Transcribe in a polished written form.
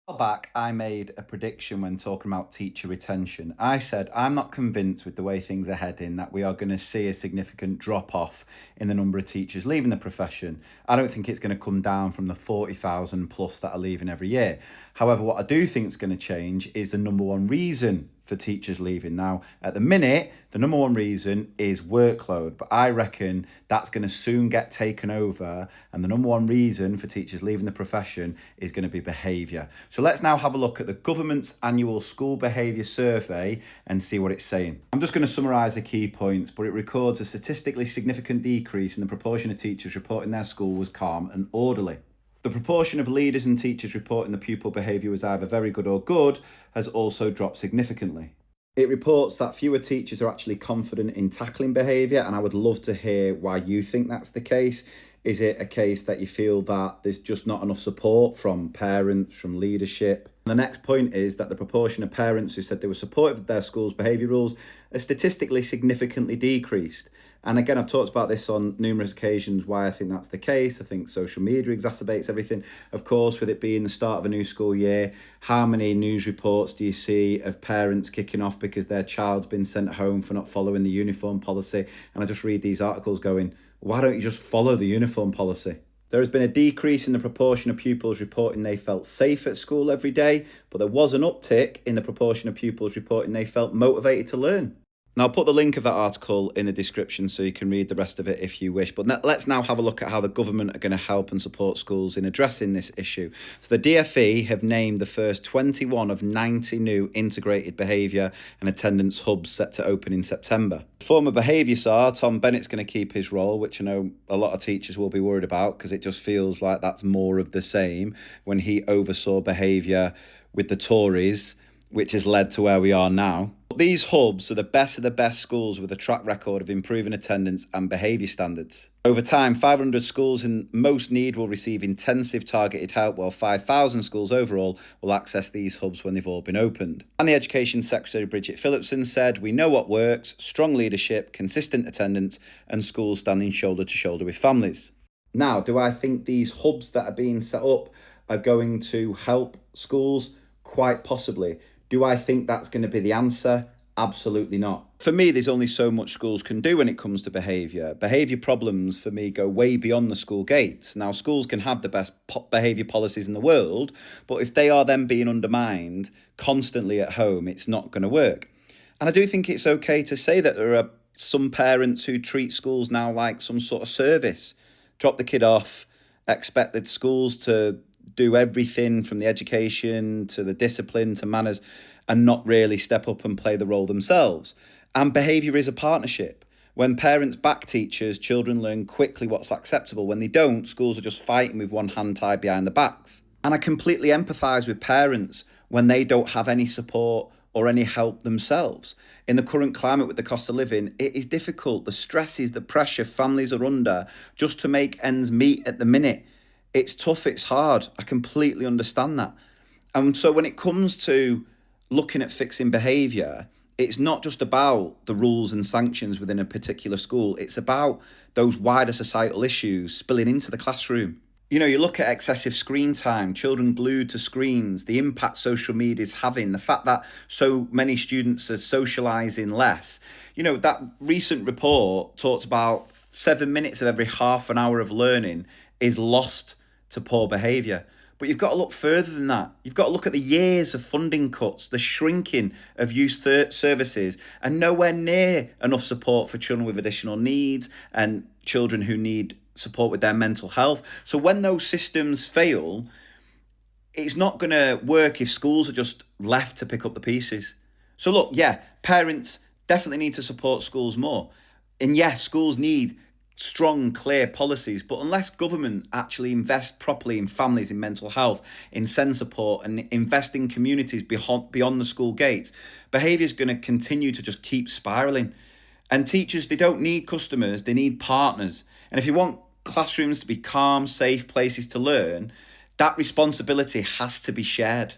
While back, I made a prediction when talking about teacher retention. I said I'm not convinced with the way things are heading that we are going to see a significant drop off in the number of teachers leaving the profession. I don't think it's going to come down from the 40,000 plus that are leaving every year. However, what I do think is going to change is the number one reason for teachers leaving. Now, at the minute, the number one reason is workload, but I reckon that's going to soon get taken over. And the number one reason for teachers leaving the profession is going to be behaviour. So let's now have a look at the government's annual school behaviour survey and see what it's saying. I'm just going to summarise the key points, but it records a statistically significant decrease in the proportion of teachers reporting their school was calm and orderly. The proportion of leaders and teachers reporting the pupil behaviour was either very good or good has also dropped significantly. It reports that fewer teachers are actually confident in tackling behaviour, and I would love to hear why you think that's the case. Is it a case that you feel that there's just not enough support from parents, from leadership? And the next point is that the proportion of parents who said they were supportive of their school's behaviour rules has statistically significantly decreased. And again, I've talked about this on numerous occasions, why I think that's the case. I think social media exacerbates everything. Of course, with it being the start of a new school year, how many news reports do you see of parents kicking off because their child's been sent home for not following the uniform policy? And I just read these articles going, why don't you just follow the uniform policy? There has been a decrease in the proportion of pupils reporting they felt safe at school every day, but there was an uptick in the proportion of pupils reporting they felt motivated to learn. Now, I'll put the link of that article in the description so you can read the rest of it if you wish. But let's now have a look at how the government are going to help and support schools in addressing this issue. So the DfE have named the first 21 of 90 new integrated behaviour and attendance hubs set to open in September. Former behaviour SAR, Tom Bennett's going to keep his role, which I know a lot of teachers will be worried about because it just feels like that's more of the same when he oversaw behaviour with the Tories, which has led to where we are now. These hubs are the best of the best schools with a track record of improving attendance and behaviour standards. Over time, 500 schools in most need will receive intensive targeted help, while 5,000 schools overall will access these hubs when they've all been opened. And the Education Secretary Bridget Phillipson said, "We know what works: strong leadership, consistent attendance, and schools standing shoulder to shoulder with families." Now, do I think these hubs that are being set up are going to help schools? Quite possibly. Do I think that's going to be the answer? Absolutely not. For me, there's only so much schools can do when it comes to behaviour. Behaviour problems, for me, go way beyond the school gates. Now, schools can have the best behaviour policies in the world, but if they are then being undermined constantly at home, it's not going to work. And I do think it's okay to say that there are some parents who treat schools now like some sort of service. Drop the kid off, expect the schools to do everything from the education to the discipline to manners and not really step up and play the role themselves. And behaviour is a partnership. When parents back teachers, children learn quickly what's acceptable. When they don't, schools are just fighting with one hand tied behind their backs. And I completely empathise with parents when they don't have any support or any help themselves. In the current climate with the cost of living, it is difficult. The stresses, the pressure families are under just to make ends meet at the minute. It's tough, it's hard. I completely understand that. And so when it comes to looking at fixing behaviour, it's not just about the rules and sanctions within a particular school. It's about those wider societal issues spilling into the classroom. You know, you look at excessive screen time, children glued to screens, the impact social media is having, the fact that so many students are socialising less. You know, that recent report talked about 7 minutes of every half an hour of learning is lost to poor behaviour. But you've got to look further than that. You've got to look at the years of funding cuts, the shrinking of youth services, and nowhere near enough support for children with additional needs and children who need support with their mental health. So when those systems fail, it's not going to work if schools are just left to pick up the pieces. So look, yeah, parents definitely need to support schools more. And yes, schools need strong, clear policies, but unless government actually invests properly in families, in mental health, in SEND support, and invest in communities beyond the school gates, behaviour is going to continue to just keep spiralling. And teachers, they don't need customers, they need partners. And if you want classrooms to be calm, safe places to learn, that responsibility has to be shared.